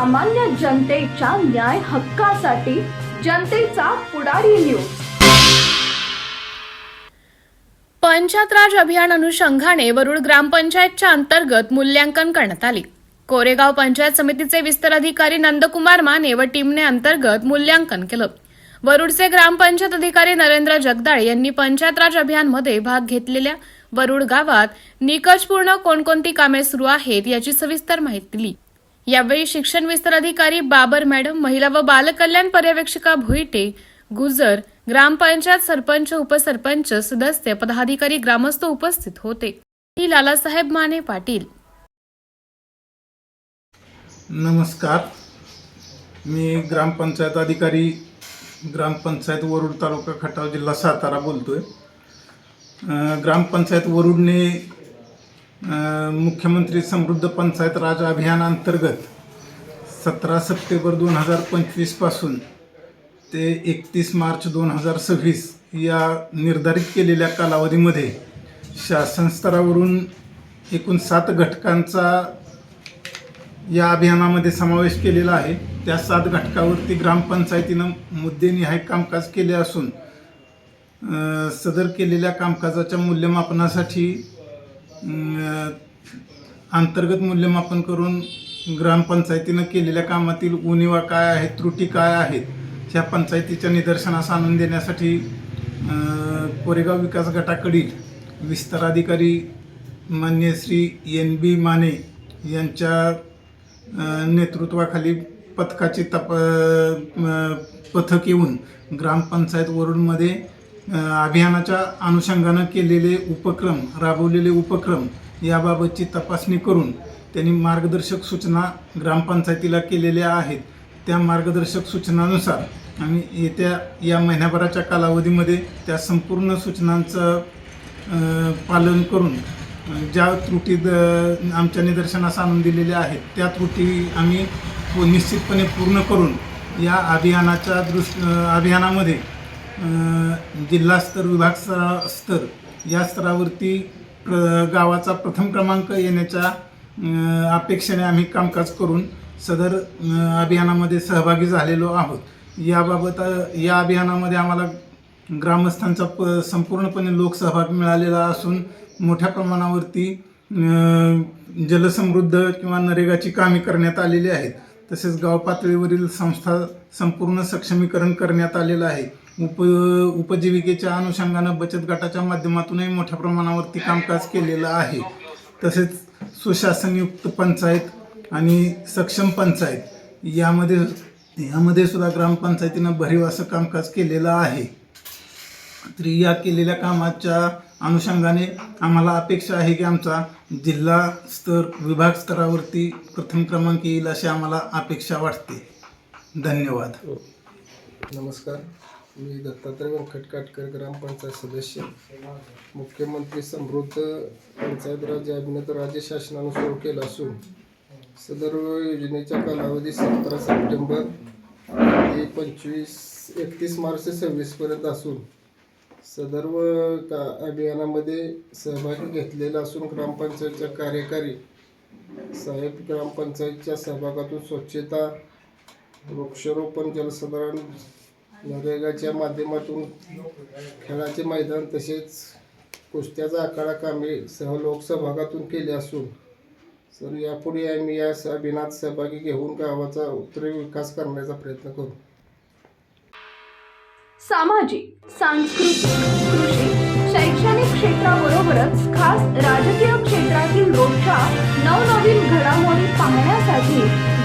सामान्य जनतेच्या न्याय हक्कासाठी जनतेचा पुढारी न्यूज। पंचायत राज अभियान अनुषंगाने वरुड ग्रामपंचायतच्या अंतर्गत मूल्यांकन करण्यात आले। कोरेगाव पंचायत समितीचे विस्तार अधिकारी नंदकुमार माने व टीमने अंतर्गत मूल्यांकन केलं। वरुडचे ग्रामपंचायत अधिकारी नरेंद्र जगदाळे यांनी पंचायत राज अभियानमध्ये भाग घेतलेल्या वरुड गावात निकषपूर्ण कोणकोणती कामे सुरू आहेत याची सविस्तर माहिती दिली। यावेळी शिक्षण विस्तार अधिकारी बाबर मॅडम, महिला व बालकल्याण पर्यवेक्षिका भुईटे, गुजर, ग्रामपंचायत सरपंच, उपसरपंच, सदस्य, पदाधिकारी, ग्रामस्थ उपस्थित होते। लालासाहेब माने पाटील। नमस्कार, मी ग्रामपंचायत अधिकारी, ग्रामपंचायत वरुड, तालुका खटाव, जिल्हा सातारा बोलतोय। ग्रामपंचायत वरुडने मुख्यमंत्री समृद्ध पंचायत राज अभियान अंतर्गत 17 सप्टेंबर 2025 पासून ते 31 मार्च 2026 या निर्धारित केलेल्या कालावधीमध्ये शासन स्तरावरून एकूण 7 घटकांचा या अभियानामध्ये समावेश केलेला आहे। त्या 7 घटकावरती ग्रामपंचायतीनं मुद्देनिहाय कामकाज केले असून सदर केलेल्या कामकाजाच्या मूल्यमापनासाठी अंतर्गत मूल्यमापन करून ग्रामपंचायतीनं केलेल्या कामातील उणिवा काय आहेत, त्रुटी काय आहेत, ह्या पंचायतीच्या निदर्शनास आणून देण्यासाठी कोरेगाव विकास गटाकडील विस्तार अधिकारी मान्य श्री NB माने यांच्या नेतृत्वाखाली पथकाची पथक येऊन ग्रामपंचायत वरुडमध्ये अभियानाच्या अनुषंगानं केलेले उपक्रम, राबवलेले उपक्रम याबाबतची तपासणी करून त्यांनी मार्गदर्शक सूचना ग्रामपंचायतीला केलेल्या आहेत। त्या मार्गदर्शक सूचनानुसार आम्ही येत्या या महिन्याभराच्या कालावधीमध्ये त्या संपूर्ण सूचनांचं पालन करून ज्या त्रुटी आमच्या निदर्शनास आणून दिलेल्या आहेत त्या त्रुटी आम्ही निश्चितपणे पूर्ण करून या अभियानामध्ये जिल्हास्तर, विभाग स्तर या स्तरावरती गावाचा प्रथम क्रमांक येण्याच्या अपेक्षेने आम्ही कामकाज करून सदर अभियानामध्ये सहभागी झालेलो आहोत। याबाबत या अभियानामध्ये आम्हाला ग्रामस्थांचा संपूर्णपणे लोकसहभाग मिळालेला असून मोठ्या प्रमाणावरती जलसमृद्ध किंवा नरेगाची कामे करण्यात आलेली आहेत। तसेच गाव पातळीवरील संस्था संपूर्ण सक्षमीकरण करण्यात आलेलं आहे। उपजीविकेच्या अनुषंगानं बचत गटाच्या माध्यमातूनही मोठ्या प्रमाणावरती कामकाज केलेलं आहे। तसेच सुशासनयुक्त पंचायत आणि सक्षम पंचायत यामध्ये सुद्धा ग्रामपंचायतीनं भरीव असं कामकाज केलेलं आहे। तर या केलेल्या कामाच्या अनुषंगाने आम्हाला अपेक्षा आहे की आमचा जिल्हा स्तर, विभाग स्तरावरती प्रथम क्रमांक येईल अशी आम्हाला अपेक्षा वाटते। धन्यवाद। नमस्कार, मी दत्तात्रय व्यंकट काटकर, ग्रामपंचायत सदस्य। मुख्यमंत्री समृद्ध पंचायत राज अभियान राज्य शासनाने सुरू केला असून सदर योजनेचा कालावधी 17 सप्टेंबर ते 31 मार्च 26 पर्यंत असून सदर्व अभियानामध्ये सहभागी घेतलेला असून ग्रामपंचायतच्या कार्यकारी साहेब ग्रामपंचायतच्या सहभागातून स्वच्छता, वृक्षारोपण, जलसंधारण, नरेगाच्या माध्यमातून खेळाचे मैदान तसेच कुस्त्याचा आखाडा कामे सह लोकसहभागातून केले असून सर यापुढे आम्ही या अभियानात सहभागी घेऊन गावाचा उत्तरे विकास करण्याचा प्रयत्न करू। सामाजिक, सांस्कृतिक, कृषी, शैक्षणिक क्षेत्राबरोबरच खास राजकीय क्षेत्रातील रोजच्या नवनवीन घडामोडी पाहण्यासाठी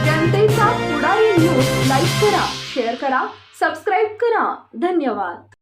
जनतेचा पुढारी न्यूज लाईक करा, शेअर करा, सबस्क्राईब करा। धन्यवाद।